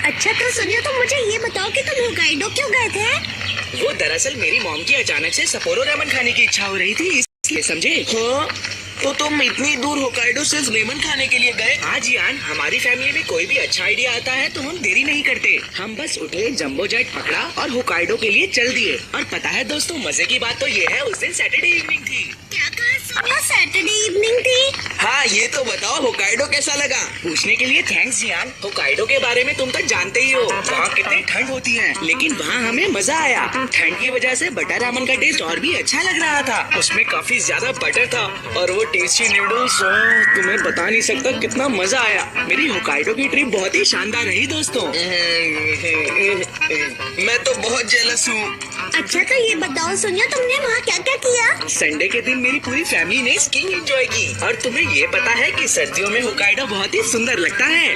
अच्छा तो सुनियो, तो मुझे ये बताओ कि तुम होकाइडो क्यों गए थे? वो दरअसल मेरी मॉम की अचानक से सपोरो रेमन खाने की इच्छा हो रही थी, इसलिए समझे। हाँ, तो तुम इतनी दूर होकाइडो सिर्फ रेमन खाने के लिए गए? हाँ जियान, हमारी फैमिली में कोई भी अच्छा आइडिया आता है तो हम देरी नहीं करते। हम बस उठे, जंबो जेट पकड़ा और होकाइडो के लिए चल दिए। और पता है दोस्तों, मजे की बात तो ये है, उस दिन सैटरडे इवनिंग थी। क्या कहा सुनियो, सैटरडे इवनिंग थी? हाँ, ये तो बताओ होकाइडो कैसा लगा? पूछने के लिए थैंक्स जियान। होकाइडो के बारे में तुम तो जानते ही हो, वहाँ कितनी ठंड होती है, लेकिन वहाँ हमें मजा आया। ठंड की वजह से बटर रामन का टेस्ट और भी अच्छा लग रहा था। उसमें काफी ज्यादा बटर था और वो टेस्टी नूडल्स, तुम्हें बता नहीं सकता कितना मजा आया। मेरी होकाइडो की ट्रिप बहुत ही शानदार रही दोस्तों। मैं तो बहुत जेलस हूँ। अच्छा तो ये बताओ सुनियो, तुमने वहाँ क्या क्या किया? संडे के दिन मेरी पूरी फैमिली ने स्कीइंग एंजॉय की। और तुम्हें ये पता है कि सर्दियों में होकाइडो बहुत ही सुंदर लगता है।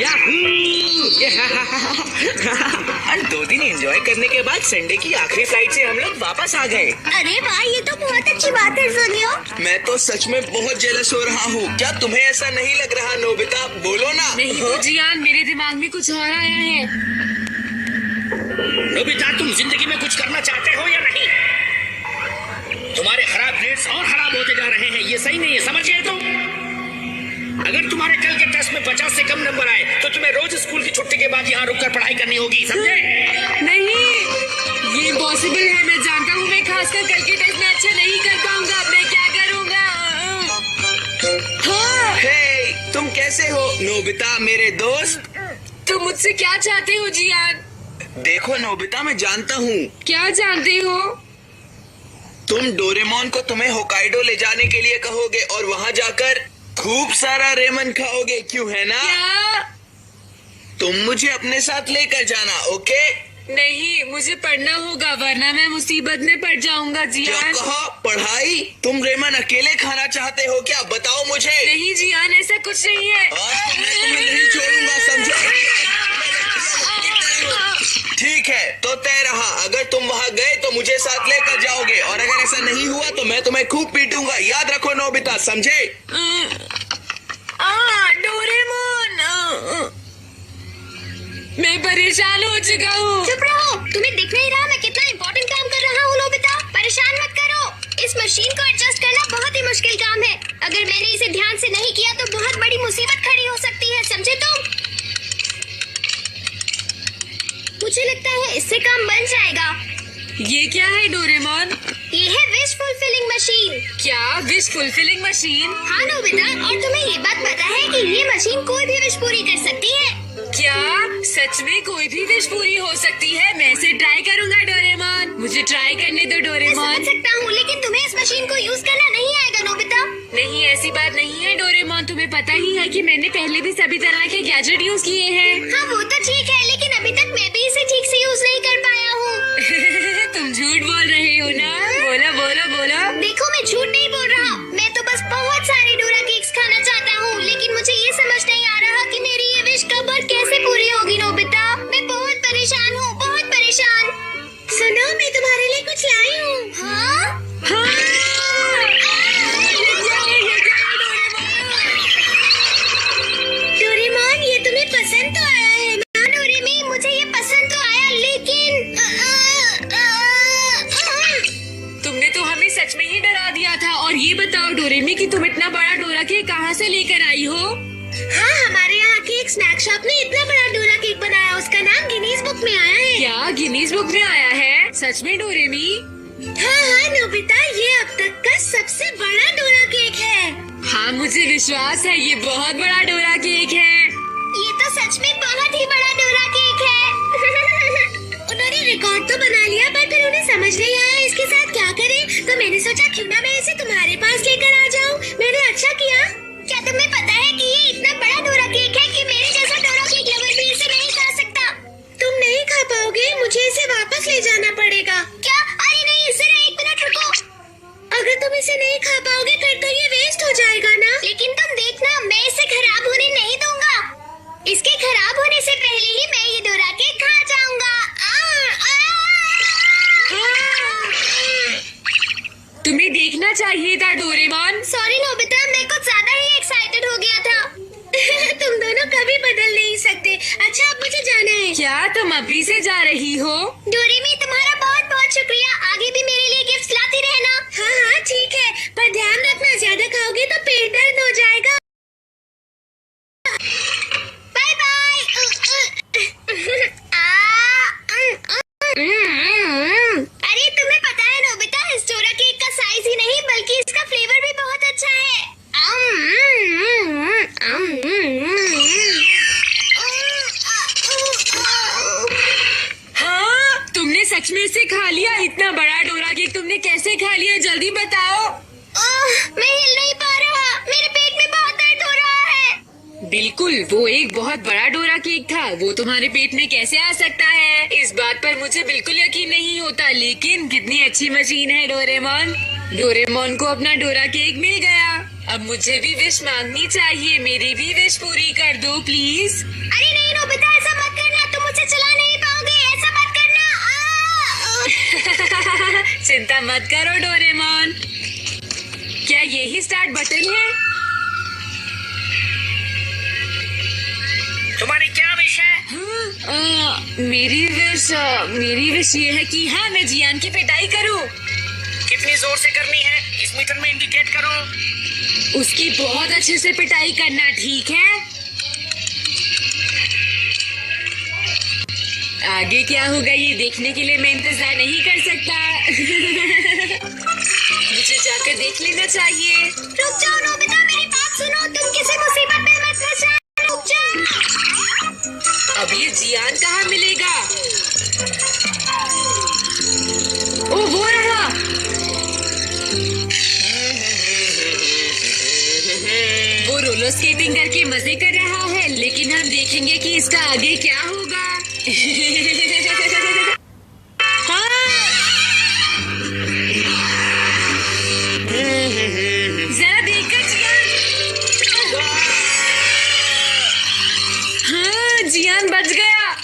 और 2 दिन एंजॉय करने के बाद संडे की आखिरी फ्लाइट से हम लोग वापस आ गए। अरे वाह, ये तो बहुत अच्छी बात है सुनियो। मैं तो सच में बहुत जेलस हो रहा हूँ। क्या तुम्हें ऐसा नहीं लग रहा नोबिता? बोलो ना। नहीं तो जियान, मेरे दिमाग में कुछ और आया है। नोबिता, तुम जिंदगी में कुछ करना चाहते हो या नहीं? तुम्हारे खराब ग्रेड्स और खराब होते जा रहे हैं, ये सही नहीं है, समझ गए तुम? अगर तुम्हारे कल के टेस्ट में 50 से कम नंबर आए तो तुम्हें रोज स्कूल की छुट्टी के बाद यहाँ रुककर पढ़ाई करनी होगी, समझे? नहीं, ये इम्पॉसिबल है। मैं जानता हूँ मैं खासकर कल के टेस्ट में अच्छा नहीं कर पाऊंगा। मैं क्या करूँगा? हाँ, हे, तुम कैसे हो नोबिता मेरे दोस्त? तुम मुझसे क्या चाहते हो जियान? देखो नोबिता, मैं जानता हूँ क्या जानते हो? तुम डोरेमोन को तुम्हें होकाइडो ले जाने के लिए कहोगे और वहाँ जाकर खूब सारा रेमन खाओगे, क्यों है ना? क्या? तुम मुझे अपने साथ लेकर जाना, ओके? नहीं, मुझे पढ़ना होगा वरना मैं मुसीबत में पड़ जाऊंगा क्या जियान। कहा? पढ़ाई? तुम रेमन अकेले खाना चाहते हो क्या? बताओ मुझे। नहीं जियान, ऐसा कुछ नहीं है। आज तो मैं तुम्हें नहीं छोड़ूंगा, समझे? ठीक है, तो तय रहा। अगर तुम वहाँ गए तो मुझे साथ लेकर जाओगे और अगर ऐसा नहीं हुआ तो मैं तुम्हें खूब पीटूंगा। याद रखो नोबिता, समझे? डोरेमोन, मैं परेशान हो चुका हूँ। चुप रहो, तुम्हें दिख नहीं रहा मैं कितना इम्पोर्टेंट काम कर रहा हूँ? नोबिता, परेशान मत करो। इस मशीन को एडजस्ट करना बहुत ही मुश्किल काम है। अगर मैंने इसे ध्यान से नहीं किया तो बहुत बड़ी मुसीबत खड़ी हो सकती है, समझे तुम? मुझे लगता है इससे काम बन जाएगा। ये क्या है डोरेमोन? ये है विश फुलफिलिंग मशीन। क्या विश फुलफिलिंग मशीन? हाँ नोबिता, और तुम्हें ये बात पता है कि ये मशीन कोई भी विश पूरी कर सकती है। क्या सच में कोई भी विश पूरी हो सकती है? मैं इसे ट्राई करूंगा डोरेमोन। मुझे ट्राई करने दो मैं डोरेमोन। समझ सकता हूँ, लेकिन तुम्हें इस मशीन को यूज करना नहीं आएगा नोबिता। नहीं, ऐसी बात नहीं है डोरेमोन। तुम्हें पता ही है कि मैंने पहले भी सभी तरह के गैजेट यूज किए हैं। हाँ वो तो ठीक है, लेकिन अभी तक मैं भी इसे ठीक से यूज नहीं कर पाया हूँ। तुम झूठ बोल रही हो ना? बोलो बोलो बोलो। देखो, मैं झूठ नहीं बोल रहा। मैं तो बस बहुत सारे डोरा केक्स खाना चाहता हूँ, लेकिन मुझे ये समझ नहीं आ रहा कि मेरी ये विश कब और कैसे पूरी होगी नोबिता। मैं बहुत परेशान हूँ, बहुत परेशान। सुनो, मैं तुम्हारे लिए कुछ लाई हूँ। हाँ? डोरेमोन, ये तुम्हें पसंद तो आया है ना? डोरेमी, मुझे ये पसंद तो आया, लेकिन तुमने तो हमें सच में ही डरा दिया था। और ये बताओ डोरेमी कि तुम इतना बड़ा डोरा केक कहाँ से लेकर आई हो? हाँ, हमारे यहाँ की एक स्नैक शॉप ने इतना बड़ा डोरा केक बनाया, उसका नाम गिनीज बुक में आया है। क्या गिनीज बुक में आया है? सच में डोरेमी? हाँ हाँ नोबिता, ये अब तक का सबसे बड़ा डोरा केक है। हाँ, मुझे विश्वास है ये बहुत बड़ा डोरा केक है। ये तो सच में बहुत ही बड़ा डोरा केक है। उन्होंने रिकॉर्ड तो बना लिया, पर फिर उन्हें समझ नहीं आया इसके साथ क्या करें, तो मैंने सोचा क्यों ना मैं इसे तुम्हारे पास लेकर आ जाऊँ। मैंने अच्छा किया। क्या तुम्हें पता है कि ये इतना बड़ा डोरा केक है कि मेरे जैसा डोरा केक लवर भी इसे नहीं खा सकता। तुम नहीं खा पाओगे, मुझे इसे वापस ले जाना पड़ेगा। क्या? अरे नहीं, इसे 1 मिनट रुको। अगर तुम इसे नहीं खा पाओगे फिर तो ये वेस्ट हो जाएगा ना। लेकिन तुम देखना, मैं इसे खराब होने नहीं दूंगा। इसके खराब होने से पहले ही मैं ये डोरा केक खा जाऊंगा। तुम्हें देखना चाहिए था डोरेमोन। सॉरी नोबिता, मैं कुछ ज्यादा क्या तुम अभी से जा रही हो? डोरेमी, तुम्हारा बहुत बहुत शुक्रिया। आगे भी मेरे लिए गिफ्ट लाती रहना। हाँ हाँ ठीक है, पर ध्यान रखना ज्यादा खाओगे तो पेट दर्द हो जाएगा। Bye bye. अरे तुम्हें पता है नोबिता, इस डोरा केक का साइज ही नहीं बल्कि इसका फ्लेवर भी बहुत अच्छा है। हाँ, तुमने सच में इसे खा लिया? इतना बड़ा डोरा केक तुमने कैसे खा लिया? जल्दी बताओ। मैं हिल नहीं पा रहा, मेरे पेट में बहुत दर्द हो रहा है। बिल्कुल, वो एक बहुत बड़ा डोरा केक था, वो तुम्हारे पेट में कैसे आ सकता है? इस बात पर मुझे बिल्कुल यकीन नहीं होता। लेकिन कितनी अच्छी मशीन है डोरेमोन। डोरेमोन को अपना डोरा केक मिल गया। अब मुझे भी विश मांगनी चाहिए। मेरी भी विश पूरी कर दो प्लीज। अरे नहीं नोबिता, ऐसा मत करना, तुम मुझे चला नहीं पाओगे, ऐसा मत करना। चिंता मत करो डोरेमोन। क्या यही स्टार्ट बटन है? तुम्हारी क्या विश है? मेरी विश ये है कि हाँ, मैं जियान की पिटाई करूं। कितनी जोर से करनी है? इस मीटर में इंडिकेट करो। उसकी बहुत अच्छे से पिटाई करना, ठीक है? आगे क्या होगा ये देखने के लिए मैं इंतजार नहीं कर सकता। मुझे जाकर देख लेना चाहिए। रुक जाओ नोबिता, मेरी बात सुनो, तुम किसी मुसीबत में मत फंस जाओ। रुक जाओ। अब ये जियान कहाँ मिलेगा? ओ, वो रहा। वो रोलर स्केटिंग करके मजे कर रहा है, लेकिन हम देखेंगे कि इसका आगे क्या होगा। हाँ। जरा देखकर जियान। हाँ, जियान बच गया।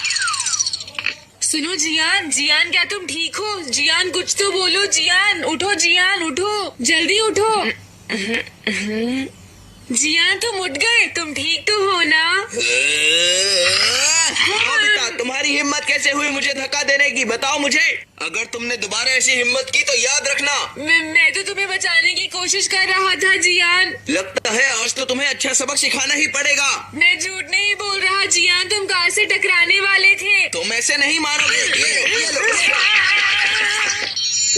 सुनो जियान, जियान क्या तुम ठीक हो? जियान कुछ तो बोलो। जियान उठो, जियान उठो, जल्दी उठो। जियान तुम उठ गए, तुम ठीक तो हो ना? नोबिता, तुम्हारी हिम्मत कैसे हुई मुझे धक्का देने की? बताओ मुझे। अगर तुमने दोबारा ऐसी हिम्मत की तो याद रखना। मैं तो तुम्हें बचाने की कोशिश कर रहा था जियान। लगता है आज तो तुम्हें अच्छा सबक सिखाना ही पड़ेगा। मैं झूठ नहीं बोल रहा जियान, तुम कार से टकराने वाले थे। तुम ऐसे नहीं मारोगे। ये लो।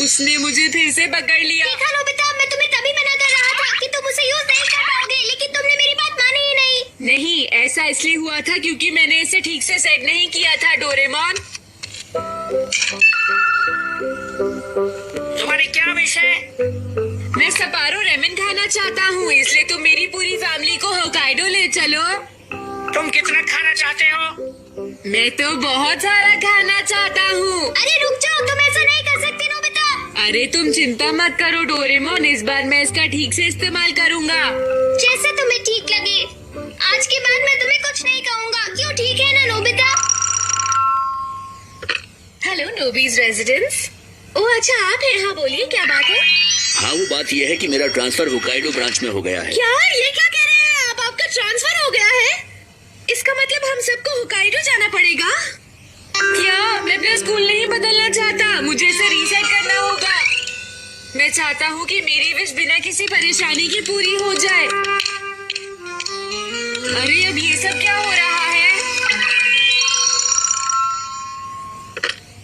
उसने मुझे फिर से पकड़ लिया। देखा नोबिता, मैं तुम्हें तभी मना कर रहा था कि तुम उसे यूज नहीं कर पाओगे, लेकिन तुमने मेरी बात मानी ही नहीं। नहीं, ऐसा इसलिए हुआ था क्योंकि मैंने इसे ठीक से सेट नहीं किया था डोरेमोन। तुम्हारी क्या विश है? मैं सपारो रेमन खाना चाहता हूँ, इसलिए तुम मेरी पूरी फैमिली को होकाइडो ले चलो। तुम कितना खाना चाहते हो? मैं तो बहुत सारा खाना चाहता हूँ। अरे रुक जाओ, तुम ऐसा नहीं कर सकती नोबिता। अरे तुम चिंता मत करो डोरेमोन, इस बार मैं इसका ठीक से इस्तेमाल करूँगा। जैसे तुम्हें ठीक लगे। आज के बाद मैं तुम्हें कुछ नहीं कहूँगा, क्यों? ठीक है ना Nobita? Hello Nobi's residence. Oh अच्छा, आप हैं? हाँ बोलिए, क्या बात है? हाँ, वो बात यह है कि मेरा ट्रांसफर होकाइडो ब्रांच में हो गया है। क्या? ये क्या कह रहे हैं आप? आपका ट्रांसफर हो गया है? इसका मतलब हम सबको होकाइडो जाना पड़ेगा? क्या? मैं अपना स्कूल नहीं बदलना चाहता, मुझे इसे रीसेट करना होगा। मैं चाहता हूँ कि मेरी विश बिना किसी परेशानी के पूरी हो जाए। अरे अब ये सब क्या हो रहा है?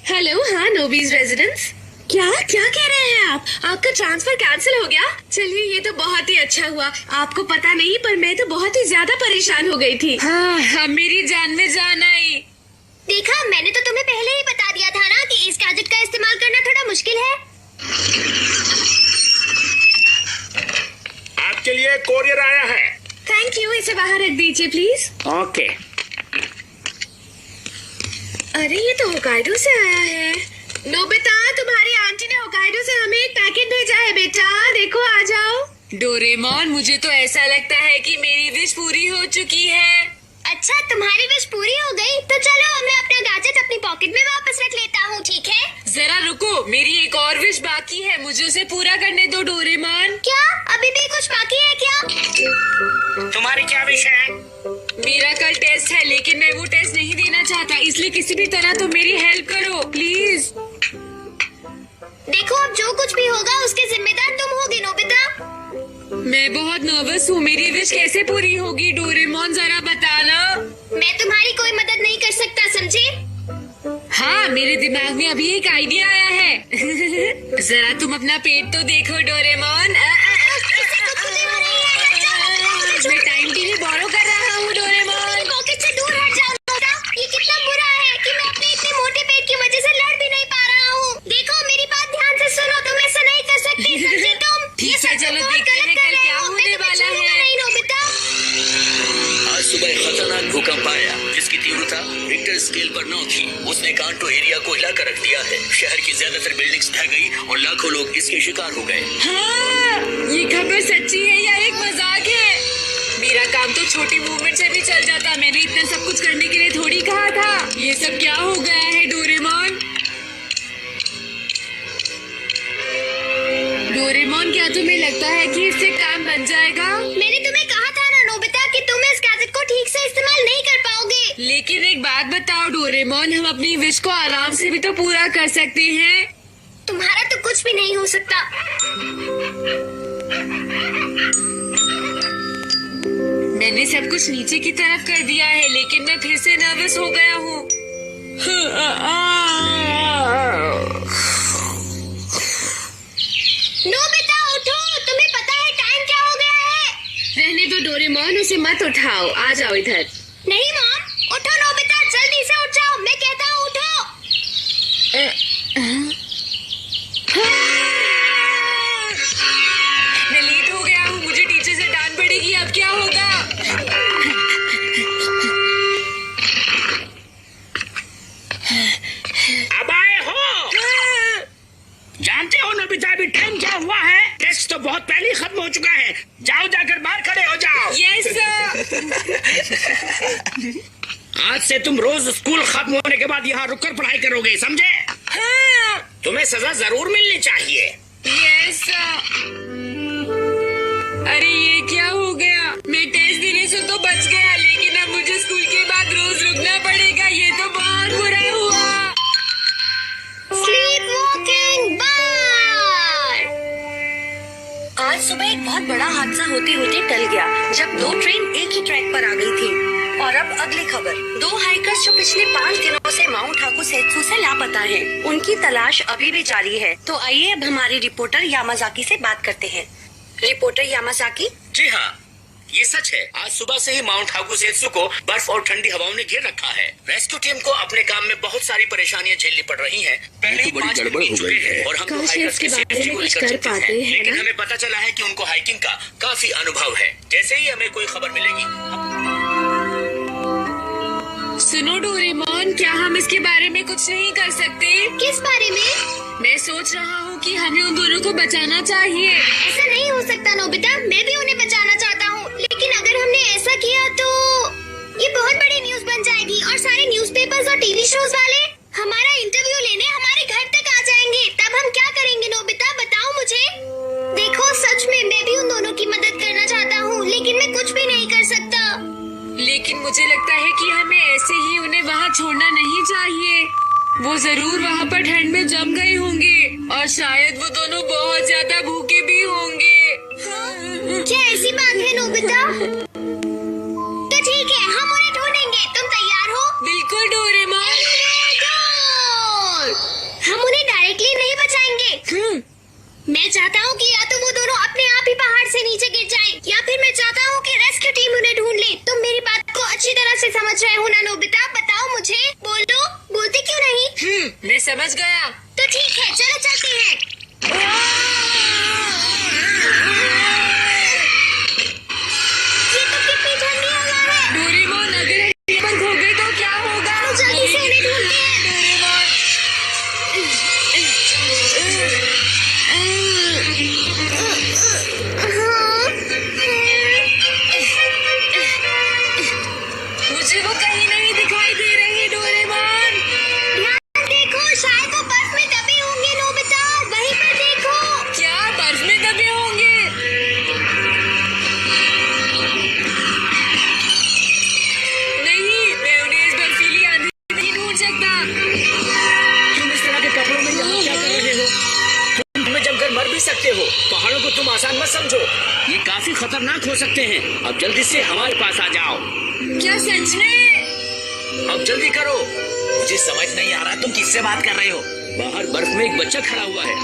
हेलो, हाँ नोबीज रेजिडेंस। क्या क्या कह रहे हैं आप? आपका ट्रांसफर कैंसिल हो गया? चलिए ये तो बहुत ही अच्छा हुआ। आपको पता नहीं पर मैं तो बहुत ही ज्यादा परेशान हो गई थी। हाँ, अब मेरी जान में जान आई। देखा, मैंने तो तुम्हें पहले ही बता दिया था ना कि इस गैजेट का इस्तेमाल करना थोड़ा मुश्किल है। आपके लिए कोरियर आया है। थैंक यू, इसे बाहर रख दीजिए प्लीज। ओके। अरे ये तो होकाइडो से आया है। नोबिता, तुम्हारी आंटी ने होकाइडो से हमें एक पैकेट भेजा है बेटा, देखो आ जाओ। डोरेमोन, मुझे तो ऐसा लगता है कि मेरी विश पूरी हो चुकी है। अच्छा, तुम्हारी विश पूरी हो गई तो चलो मैं अपना गैजेट अपनी पॉकेट में वापस रख लेता हूँ, ठीक है? जरा रुको, मेरी एक और विश बाकी है, मुझे उसे पूरा करने दो डोरेमोन। क्या अभी भी कुछ बाकी है क्या? तुम्हारी क्या विश है? मेरा कल टेस्ट है, लेकिन मैं वो टेस्ट नहीं देना चाहता, इसलिए किसी भी तरह तुम मेरी हेल्प करो प्लीज। देखो अब जो कुछ भी होगा उसके जिम्मेदार तुम होगे नोबिता। मैं बहुत नर्वस हूँ, मेरी विश कैसे पूरी होगी डोरेमोन, जरा बताना। मैं तुम्हारी कोई मदद नहीं कर सकता, समझे? हाँ, मेरे दिमाग में अभी एक आइडिया आया है। जरा तुम अपना पेट तो देखो डोरेमोन। मैं टाइम टीवी बोरो कर रहा हूँ डोरेमोन। पॉकेट से दूर हट जाओ नोबिता। ये कितना बुरा है कि मैं अपने इतने मोटे पेट की वजह से लड़ भी नहीं पा रहा हूँ। देखो मेरी बात ध्यान से सुनो, तुम ऐसा नहीं कर सकती, समझे तुम? ठीक है, चलो देखते हैं कल क्या होने वाला है। नहीं नोबिता। आज सुबह एक खतरनाक भूकंप आया जिसकी तीव्रता रिक्टर स्केल पर 9 थी। उसने कांटो एरिया को हिला कर रख दिया है। शहर की ज्यादातर बिल्डिंग्स ढह गई और लाखों लोग इसके शिकार हो गए। हाँ, ये खबर सच्ची है या एक मजाक है? मेरा काम तो छोटी मूवमेंट से भी चल जाता, मैंने इतना सब कुछ करने के लिए थोड़ी कहा था। ये सब क्या हो गया है डोरेमोन? डोरेमोन, क्या तुम्हें लगता है कि इससे काम बन जाएगा? मैंने तुम्हें कहा था ना नोबिता कि तुम इस गैजेट को ठीक से इस्तेमाल नहीं कर पाओगे। लेकिन एक बात बताओ डोरेमोन, हम अपनी विश को आराम से भी तो पूरा कर सकते हैं। तुम्हारा तो कुछ भी नहीं हो सकता। मैंने सब कुछ नीचे की तरफ कर दिया है, लेकिन मैं फिर से नर्वस हो गया हूँ। नोबिता उठो, तुम्हें पता है टाइम क्या हो गया है? रहने दो डोरेमोन, उसे मत उठाओ, आ जाओ इधर। नहीं मॉम, उठो नोबिता, जल्दी से उठ जाओ, मैं कहता हूँ उठो। मैं लेट हो गया हूँ, मुझे टीचर से डांट पड़ेगी, अब क्या होगा? अब आए हो? जानते हो नोबिता अभी टाइम क्या हुआ है? टेस्ट तो बहुत पहले ही खत्म हो चुका है। जाओ, जाकर बाहर खड़े हो जाओ। Yes sir. आज से तुम रोज स्कूल खत्म होने के बाद यहाँ रुककर पढ़ाई करोगे, समझे? हाँ, तुम्हें सजा जरूर मिलनी चाहिए। Yes sir. अरे ये क्या हो गया? मैं टेस्ट देने से तो बच गया, लेकिन अब मुझे स्कूल के बाद रोज रुकना पड़ेगा, ये तो बहुत बुरा हुआ। स्लीप वॉकिंग बार। आज सुबह एक बहुत बड़ा हादसा होते होते टल गया जब 2 ट्रेन एक ही ट्रैक पर आ गई थी। और अब अगली खबर, 2 हाइकर्स जो पिछले 5 दिनों से माउंट हाकू सेत्सु से लापता हैं, उनकी तलाश अभी भी जारी है। तो आइए अब हमारी रिपोर्टर यामाजाकी से बात करते हैं। Reporter Yamazaki. जी हाँ, ये सच है। आज सुबह से ही माउंट हाकू सेत्सु को बर्फ और ठंडी हवाओं ने घेर रखा है। रेस्क्यू टीम को अपने काम में बहुत सारी परेशानियां झेलनी पड़ रही हैं। पहले ही 5 दिन बीत चुके हैं और हम काश हाइकर्स इसके की बारे सेफ्टी में को कुछ लेकर कर चिंतित पाते हैं। हैं लेकिन ना? हमें पता चला है कि उनको हाइकिंग का काफी अनुभव है। जैसे ही हमें कोई खबर मिलेगी। सुनो डोरेमोन, क्या हम इसके बारे में कुछ नहीं कर सकते? किस बारे में? मैं सोच रहा हूँ कि हमें उन दोनों को बचाना चाहिए। ऐसा नहीं हो सकता नोबिता, मैं भी उन्हें बचाना चाहता हूँ, लेकिन अगर हमने ऐसा किया तो ये बहुत बड़ी न्यूज़ बन जाएगी और सारे न्यूज़पेपर्स और टीवी शोज वाले हमारा इंटरव्यू लेने हमारे घर तक आ जाएंगे। तब हम क्या करेंगे नोबिता, बताओ मुझे। देखो सच में मैं भी उन दोनों की मदद करना चाहता हूँ, लेकिन मैं कुछ भी नहीं कर सकता। लेकिन मुझे लगता है कि हमें ऐसे ही उन्हें वहाँ छोड़ना नहीं चाहिए। वो जरूर वहाँ पर ठंड में जम गए होंगे और शायद वो दोनों बहुत ज्यादा भूखे भी होंगे। क्या ऐसी बात है नोबिता? तो ठीक है, हम उन्हें ढूंढेंगे। तुम तैयार हो? बिल्कुल डोरेमोन। हम उन्हें डायरेक्टली नहीं बचाएंगे। मैं चाहता हूँ कि या तो वो दोनों अपने आप ही पहाड़ से नीचे गिर जाएं, या फिर मैं चाहता हूँ कि रेस्क्यू टीम उन्हें ढूंढ ले। तुम मेरी बात को अच्छी तरह से समझ रहे हो ना नोबिता? बताओ मुझे, बोलो, बोलते क्यों नहीं? मैं समझ गया। तो ठीक है, चलो चलते हैं। काफी खतरनाक हो सकते हैं। अब जल्दी से हमारे पास आ जाओ। क्या सच में? अब जल्दी करो। मुझे समझ नहीं आ रहा तुम किससे बात कर रहे हो। बाहर बर्फ में एक बच्चा खड़ा हुआ है।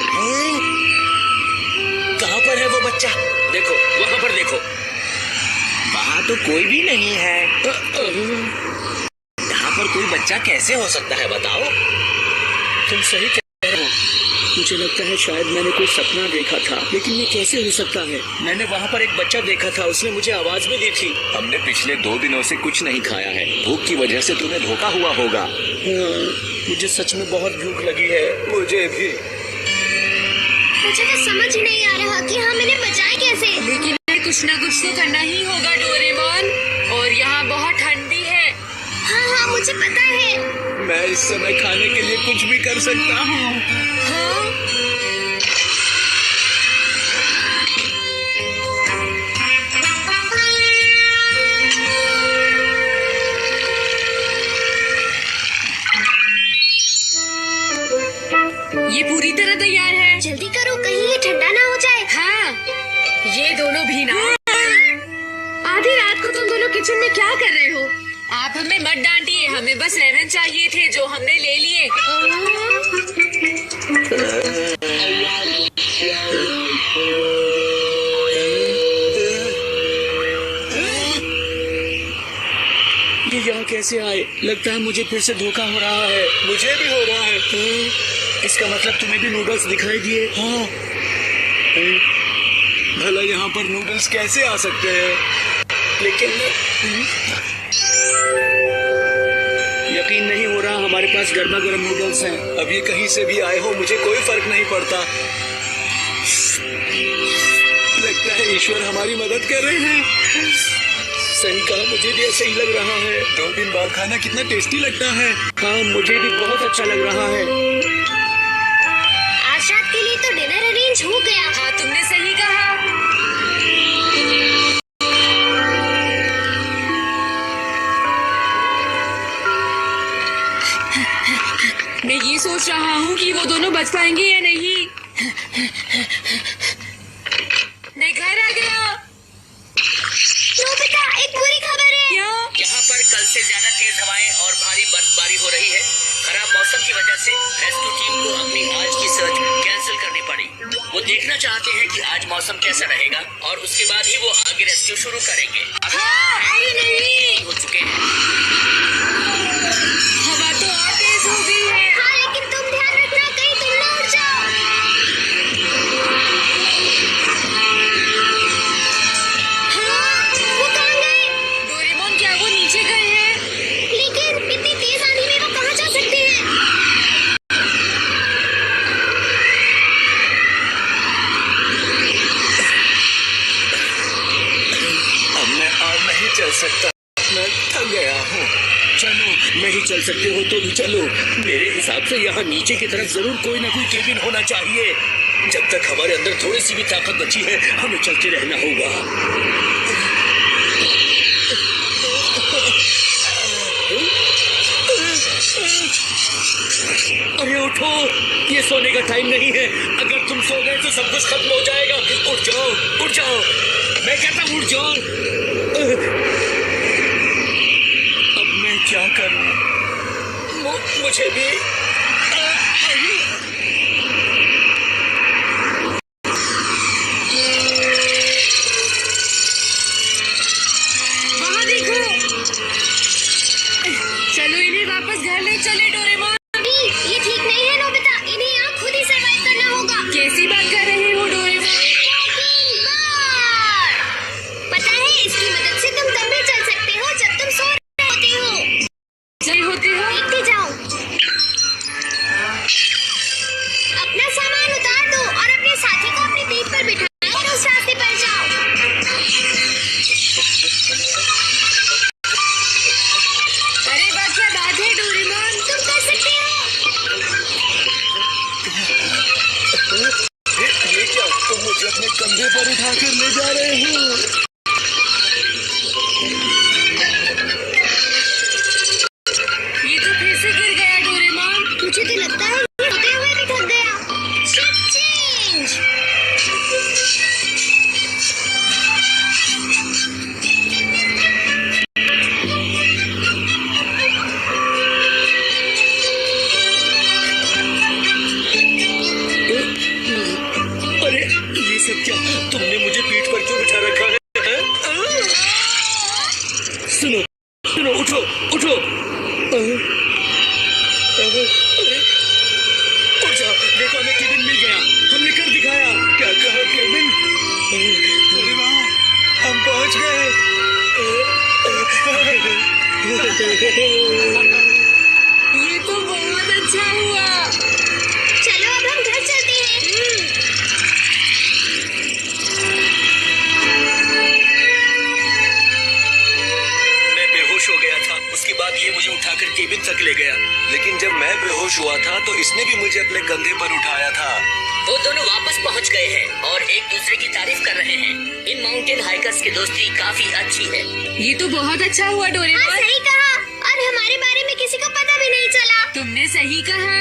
कहाँ पर है वो बच्चा? देखो, वहाँ पर देखो। वहाँ तो कोई भी नहीं है। यहाँ पर कोई बच्चा कैसे हो सकता है बताओ? तुम सही कह रहे हो। मुझे लगता है शायद मैंने कोई सपना देखा था, लेकिन ये कैसे हो सकता है? मैंने वहाँ पर एक बच्चा देखा था, उसने मुझे आवाज भी दी थी। हमने पिछले 2 दिनों से कुछ नहीं खाया है। भूख की वजह से तुम्हें धोखा हुआ होगा। हाँ, मुझे सच में बहुत भूख लगी है। मुझे भी। मुझे तो समझ ही नहीं आ रहा कि हम इन्हें बचाएं कैसे। लेकिन कुछ ना कुछ तो करना ही होगा डोरेमोन। और यहाँ बहुत ठंड भी है। हाँ हाँ मुझे पता है। मैं इस समय खाने के लिए कुछ भी कर सकता हूँ। हाँ? ये पूरी तरह तैयार है। जल्दी करो कहीं ये ठंडा ना हो जाए। हाँ, ये दोनों भी ना। आधी रात को तुम दोनों किचन में क्या कर रहे हो? आप हमें मत डांटिए, हमें बस लेमन चाहिए थे जो हमने ले लिए। ये यहाँ कैसे आए? लगता है मुझे फिर से धोखा हो रहा है। मुझे भी हो रहा है। इसका मतलब तुम्हें भी नूडल्स दिखाई दिए? हाँ। भला यहाँ पर नूडल्स कैसे आ सकते हैं? लेकिन यकीन नहीं हो रहा हमारे पास गर्मा गर्म नूडल्स हैं। अब ये कहीं से भी आए हो मुझे कोई फर्क नहीं पड़ता। लगता है ईश्वर हमारी मदद कर रहे हैं। सही कहा, मुझे भी ऐसा ही लग रहा है। 2 दिन बाद खाना कितना टेस्टी लगता है। हाँ, मुझे भी बहुत अच्छा लग रहा है। आज रात के लिए तो डिनर अरेंज हो गया। हाँ, तुमने सही कहा। मैं ये सोच रहा हूँ कि वो दोनों बच पाएंगे या नहीं। मैं घर आ गया। नोबिता एक बुरी खबर है। क्या? यहाँ पर कल से ज्यादा तेज हवाएं और भारी बर्फबारी हो रही है। खराब मौसम की वजह से रेस्क्यू टीम को अपनी आज की सर्च कैंसिल करनी पड़ी। वो देखना चाहते हैं कि आज मौसम कैसा रहेगा और उसके बाद ही वो आगे रेस्क्यू शुरू करेंगे। अरे नहीं, हो चुके हैं। हवा तो और तेज हो गई है। हाँ लेकिन तुम ध्यान रखना कहीं तुम ना उड़ जाओ। हाँ वो कहाँ गए? डोरेमोन, क्या वो नीचे गए हैं? लेकिन इतनी तेज आंधी में वो कहाँ जा सकते हैं? अब मैं और नहीं चल सकता। मैं थक गया हूँ। चलो, नहीं चल सकते हो तो भी चलो। मेरे हिसाब से यहाँ नीचे की तरफ जरूर कोई ना कोई केबिन होना चाहिए। जब तक हमारे अंदर थोड़ी सी भी ताकत बची है, हमें चलते रहना होगा। अरे उठो, ये सोने का टाइम नहीं है। अगर तुम सो गए तो सब कुछ खत्म हो जाएगा। उठ जाओ, उठ जाओ। मैं कहता हूँ उठ जाओ। अब मैं क्या करूं? मुझे भी वहाँ देखो। चलो इन्हें वापस घर ले चले डोरेमोन। नहीं ये ठीक नहीं है नोबिता। इन्हें यहाँ खुद ही सरवाइव करना होगा। कैसी बात कर रहे हो डोरेमोन? पता है इसकी मदद से तुम तब भी चल सकते हो जब तुम सो रहे होते हो। होते हो? देखते जाओ। सुनो सुनो, उठो उठो। उठ जाओ, देखो हमें केबिन मिल गया, हमने कर दिखाया। क्या कहा केबिन? अरे वाह, हम पहुंच गए। ये तो बहुत अच्छा हुआ। चलो अब हम घर चलते हैं। मैं बेहोश हो गया था। उसके बाद ये मुझे उठाकर केबिन तक ले गया। लेकिन जब मैं बेहोश हुआ था तो इसने भी मुझे अपने कंधे पर उठाया था। वो दोनों वापस पहुंच गए हैं और एक दूसरे की तारीफ कर रहे हैं। इन माउंटेन हाइकर्स की दोस्ती काफी अच्छी है। ये तो बहुत अच्छा हुआ हाँ डोरेमोन। सही कहा, और हमारे बारे में किसी को पता भी नहीं चला। तुमने सही कहा।